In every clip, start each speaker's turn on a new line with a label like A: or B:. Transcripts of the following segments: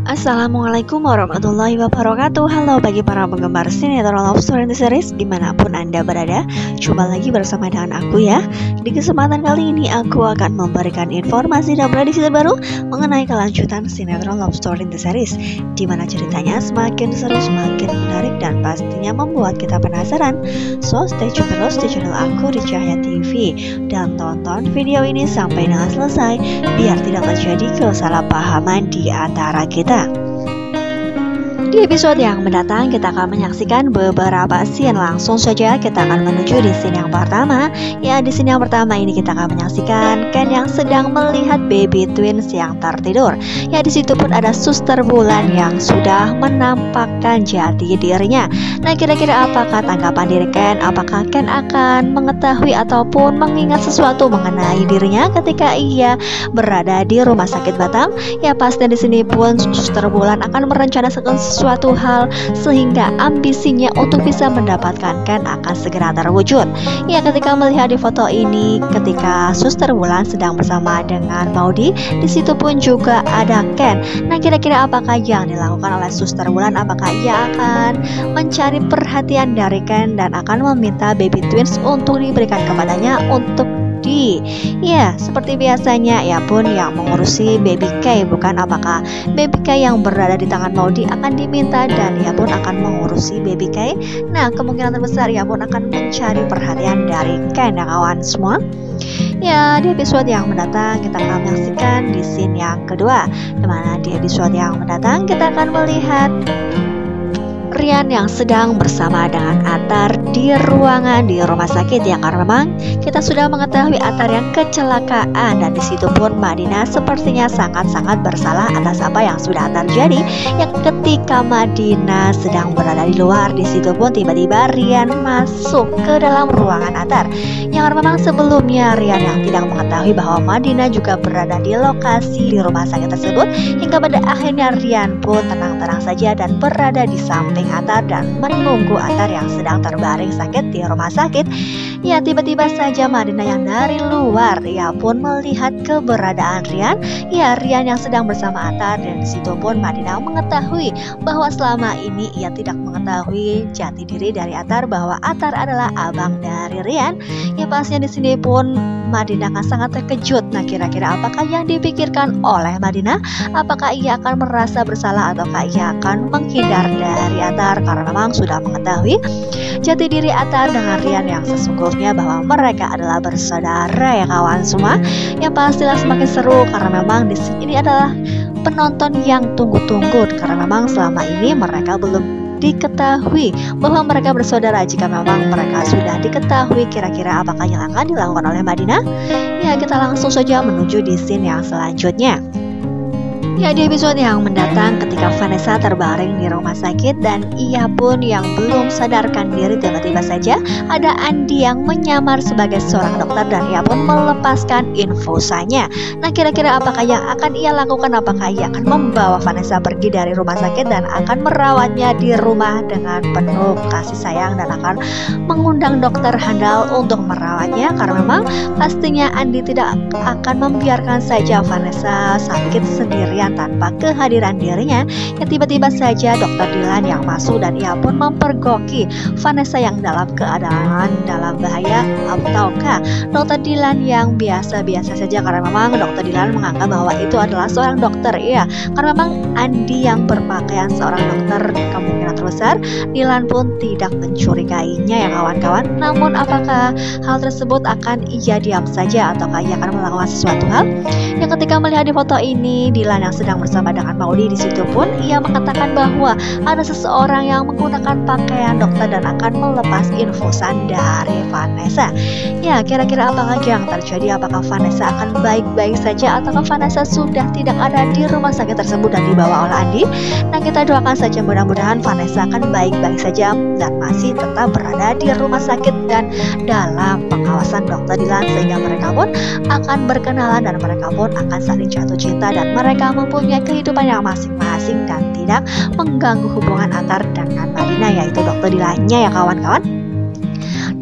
A: Assalamualaikum warahmatullahi wabarakatuh. Halo bagi para penggemar sinetron Love Story Series dimanapun Anda berada. Jumpa lagi bersama dengan aku ya. Di kesempatan kali ini aku akan memberikan informasi dan prediksi terbaru mengenai kelanjutan sinetron Love Story Series, dimana ceritanya semakin seru, semakin menarik, dan pastinya membuat kita penasaran. So stay tune terus di channel aku di Cahaya TV dan tonton video ini sampai dengan selesai biar tidak terjadi kesalahpahaman di antara kita. Di episode yang mendatang kita akan menyaksikan beberapa scene. Langsung saja kita akan menuju di scene yang pertama. Ya, di scene yang pertama ini kita akan menyaksikan Ken yang sedang melihat baby twins yang tertidur. Ya, di situ pun ada Suster Bulan yang sudah menampakkan jati dirinya. Nah, kira-kira apakah tanggapan diri Ken? Apakah Ken akan mengetahui ataupun mengingat sesuatu mengenai dirinya ketika ia berada di rumah sakit Batam? Ya, pasti di sini pun Suster Bulan akan merencanakan suatu hal sehingga ambisinya untuk bisa mendapatkan Ken akan segera terwujud. Ya, ketika melihat di foto ini, ketika Suster Bulan sedang bersama dengan Maudy, di situ pun juga ada Ken. Nah, kira-kira apakah yang dilakukan oleh Suster Bulan? Apakah ia akan mencari perhatian dari Ken dan akan meminta baby twins untuk diberikan kepadanya untuk ya, seperti biasanya ia pun yang mengurusi baby K, bukan? Apakah baby K yang berada di tangan Maudy akan diminta dan ia pun akan mengurusi baby K? Nah, kemungkinan terbesar ia pun akan mencari perhatian dari Ken ya kawan semua. Ya, di episode yang mendatang kita akan menyaksikan di scene yang kedua, dimana di episode yang mendatang kita akan melihat Rian yang sedang bersama dengan Atar di ruangan di rumah sakit ya, karena memang kita sudah mengetahui Atar yang kecelakaan dan disitu pun Madina sepertinya sangat-sangat bersalah atas apa yang sudah terjadi. Yang ketika Madina sedang berada di luar, disitu pun tiba-tiba Rian masuk ke dalam ruangan Atar. Yang memang sebelumnya Rian yang tidak mengetahui bahwa Madina juga berada di lokasi di rumah sakit tersebut, hingga pada akhirnya Rian pun tenang-tenang saja dan berada di samping Atar dan menunggu Atar yang sedang terbaring sakit di rumah sakit. Ya, tiba-tiba saja Madina yang dari luar ia pun melihat keberadaan Rian. Ya, Rian yang sedang bersama Atar, dan disitu pun Madina mengetahui bahwa selama ini ia tidak mengetahui jati diri dari Atar, bahwa Atar adalah abang dari Rian. Ya, pastinya di sini pun Madina akan sangat terkejut. Nah, kira-kira apakah yang dipikirkan oleh Madina? Apakah ia akan merasa bersalah ataukah ia akan menghindar dari Atar karena memang sudah mengetahui jati diri Atar dengan Rian yang sesungguhnya, bahwa mereka adalah bersaudara ya kawan semua. Yang pastilah semakin seru karena memang di sini adalah penonton yang tunggu-tunggu, karena memang selama ini mereka belum diketahui bahwa mereka bersaudara. Jika memang mereka sudah diketahui, kira-kira apakah yang akan dilakukan oleh Madina? Ya, kita langsung saja menuju di scene yang selanjutnya. Ya, di episode yang mendatang ketika Vanessa terbaring di rumah sakit dan ia pun yang belum sadarkan diri, tiba-tiba saja ada Andi yang menyamar sebagai seorang dokter dan ia pun melepaskan infusanya. Nah, kira-kira apakah yang akan ia lakukan? Apakah ia akan membawa Vanessa pergi dari rumah sakit dan akan merawatnya di rumah dengan penuh kasih sayang dan akan mengundang dokter handal untuk merawatnya? Karena memang pastinya Andi tidak akan membiarkan saja Vanessa sakit sendirian tanpa kehadiran dirinya. Ya, tiba-tiba saja Dokter Dilan yang masuk dan ia pun mempergoki Vanessa yang dalam keadaan dalam bahaya, ataukah Dokter Dilan yang biasa-biasa saja, karena memang Dokter Dilan menganggap bahwa itu adalah seorang dokter. Ya, karena memang Andi yang berpakaian seorang dokter, kemungkinan terbesar Dilan pun tidak mencurigainya ya kawan-kawan. Namun apakah hal tersebut akan ia diam saja ataukah ia akan melakukan sesuatu hal? Yang ketika melihat di foto ini, Dilan yang sedang bersama dengan Maudy, di situ pun ia mengatakan bahwa ada seseorang yang menggunakan pakaian dokter dan akan melepas infusan dari Vanessa. Ya, kira-kira apakah yang terjadi? Apakah Vanessa akan baik-baik saja ataukah Vanessa sudah tidak ada di rumah sakit tersebut dan dibawa oleh Andi? Nah, kita doakan saja mudah-mudahan Vanessa akan baik-baik saja dan masih tetap berada di rumah sakit dan dalam pengawasan Dokter Dilan, sehingga mereka pun akan berkenalan dan mereka pun akan saling jatuh cinta dan mereka mempunyai kehidupan yang masing-masing dan tidak mengganggu hubungan Atar dengan Madina, yaitu Dokter Dilannya ya kawan-kawan.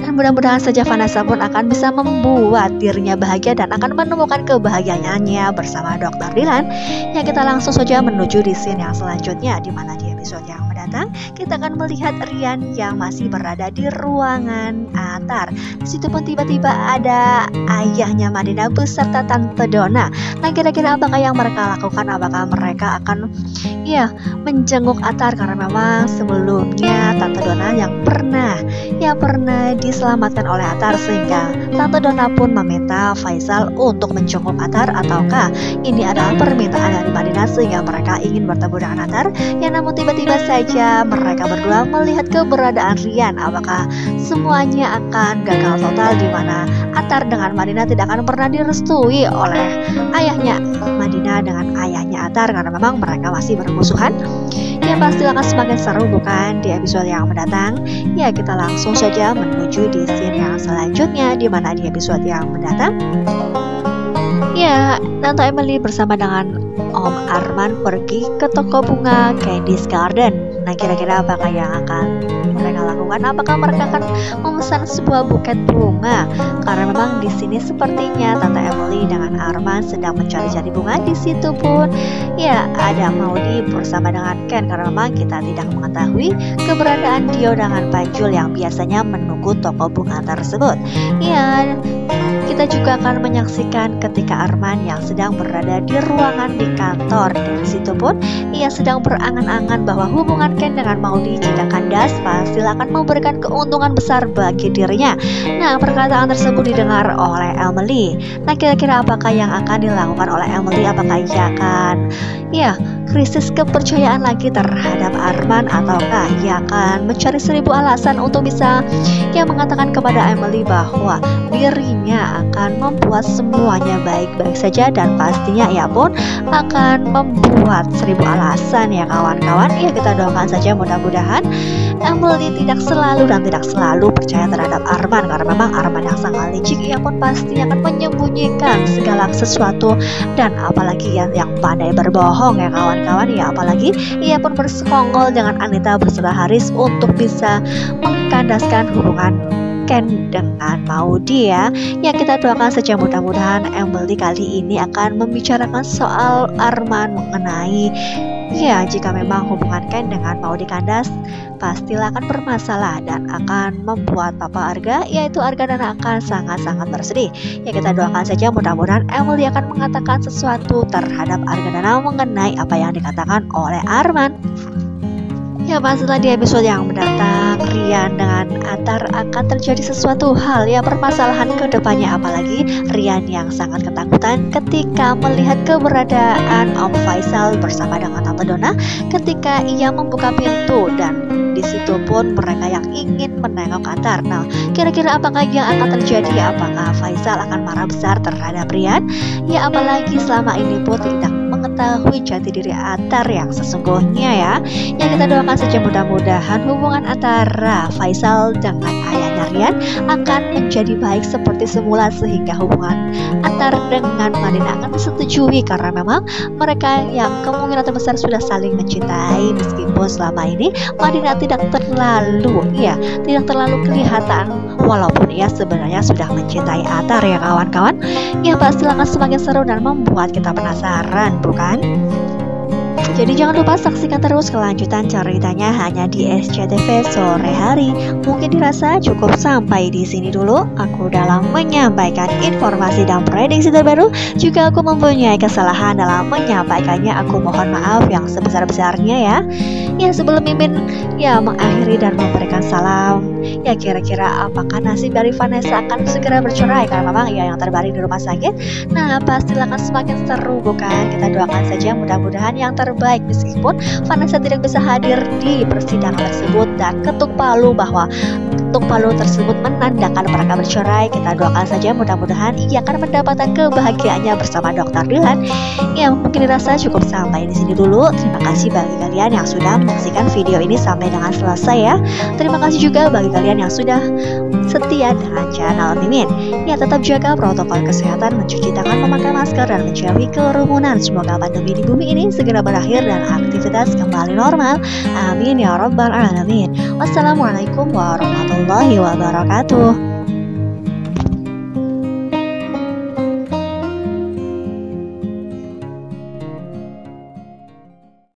A: Dan Dan mudah-mudahan saja Vanessa pun akan bisa membuat dirinya bahagia dan akan menemukan kebahagiaannya bersama Dr. Dylan. Ya, kita langsung saja menuju di scene yang selanjutnya, di mana di episode yang mendatang kita akan melihat Rian yang masih berada di ruangan Atar. Di situ pun tiba-tiba ada ayahnya Madinah beserta Tante Donna. Nah, kira-kira apakah yang mereka lakukan? Apakah mereka akan menjenguk Atar, karena memang sebelumnya Tante Donna yang pernah diselamatkan oleh Atar, sehingga Tante Donna pun meminta Faisal untuk menjenguk Atar, ataukah ini adalah permintaan dari Madinah sehingga mereka ingin bertemu dengan Atar? Ya, namun tiba-tiba saja mereka berdua melihat keberadaan Rian. Apakah semuanya akan gagal total, di mana Atar dengan Madinah tidak akan pernah direstui oleh ayahnya Madinah dengan ayahnya Atar, karena memang mereka masih bermusuhan? Ya, pasti akan semakin seru bukan di episode yang mendatang. Ya, kita langsung saja menuju di scene yang selanjutnya, di mana di episode yang mendatang Tante Emily bersama dengan Om Arman pergi ke toko bunga Candy's Garden. Nah, kira-kira apakah yang akan mereka lakukan? Apakah mereka akan memesan sebuah buket bunga? Karena memang di sini sepertinya Tante Emily dengan Arman sedang mencari-cari bunga. Di situ pun ada Maudi bersama dengan Ken, karena memang kita tidak mengetahui keberadaan Dio dengan Panjul yang biasanya menunggu toko bunga tersebut. Kita juga akan menyaksikan ketika Arman yang sedang berada di ruangan di kantor. Dari situ pun ia sedang berangan-angan bahwa hubungan Ken dengan Maudi jika kandas pasti akan memberikan keuntungan besar bagi dirinya. Nah, perkataan tersebut didengar oleh Emily. Nah, kira-kira apakah yang akan dilakukan oleh Emily? Apakah ia akan krisis kepercayaan lagi terhadap Arman, ataukah ia akan mencari 1000 alasan untuk bisa mengatakan kepada Emily bahwa dirinya akan membuat semuanya baik-baik saja, dan pastinya ia pun akan membuat 1000 alasan kawan-kawan. Kita doakan saja mudah-mudahan Emily tidak selalu percaya terhadap Arman, karena memang Arman yang sangat licik. Ia pun pasti akan menyembunyikan segala sesuatu, dan apalagi yang pandai berbohong kawan-kawan. Apalagi ia pun bersekongkol dengan Anita beserta Haris untuk bisa mengkandaskan hubungan Ken dengan Maudi. Kita doakan saja mudah-mudahan Emily kali ini akan membicarakan soal Arman mengenai jika memang hubungan Ken dengan Maudi kandas, pastilah akan bermasalah dan akan membuat Papa Arga, yaitu Arga Dana, akan sangat-sangat bersedih. Kita doakan saja mudah-mudahan Emily akan mengatakan sesuatu terhadap Arga Dana mengenai apa yang dikatakan oleh Arman. Pastilah di episode yang mendatang Rian dengan Atar akan terjadi sesuatu hal permasalahan ke depannya, apalagi Rian yang sangat ketakutan ketika melihat keberadaan Om Faisal bersama dengan Tante Donna ketika ia membuka pintu, dan di situ pun mereka yang ingin menengok Atar. Nah, kira-kira apakah yang akan terjadi? Apakah Faisal akan marah besar terhadap Rian? Apalagi selama ini pun tidak mengetahui jati diri Atar yang sesungguhnya. Kita doakan saja mudah-mudahan hubungan antara Faisal dengan ayahnya Rian akan menjadi baik seperti semula, sehingga hubungan Atar dengan Madinah akan disetujui, karena memang mereka yang kemungkinan terbesar sudah saling mencintai, meskipun selama ini Madinah tidak terlalu kelihatan, walaupun ia sebenarnya sudah mencintai Atar kawan-kawan. Pasti akan semakin seru dan membuat kita penasaran bukan? Jadi jangan lupa saksikan terus kelanjutan ceritanya hanya di SCTV sore hari. Mungkin dirasa cukup sampai di sini dulu aku dalam menyampaikan informasi dan prediksi terbaru. Jika aku mempunyai kesalahan dalam menyampaikannya, aku mohon maaf yang sebesar-besarnya. Sebelum Mimin mengakhiri dan memberikan salam, kira-kira apakah nasib dari Vanessa akan segera bercerai karena memang yang terbaring di rumah sakit? Nah, pastilah akan semakin seru bukan? Kita doakan saja mudah-mudahan yang terbaik, meskipun Vanessa tidak bisa hadir di persidangan tersebut dan ketuk palu tersebut menandakan mereka bercerai. Kita doakan saja mudah-mudahan ia akan mendapatkan kebahagiaannya bersama Dr. Dylan. Mungkin dirasa cukup sampai di sini dulu. Terima kasih bagi kalian yang sudah menyaksikan video ini sampai dengan selesai Terima kasih juga bagi kalian yang sudah setia dengan channel Mimin. Tetap jaga protokol kesehatan, mencuci tangan, memakai masker, dan menjauhi kerumunan. Semoga pandemi di bumi ini segera berakhir dan aktivitas kembali normal. Amin ya rabbal alamin. Wassalamualaikum warahmatullahi wabarakatuh. warahmatullahi wabarakatuh.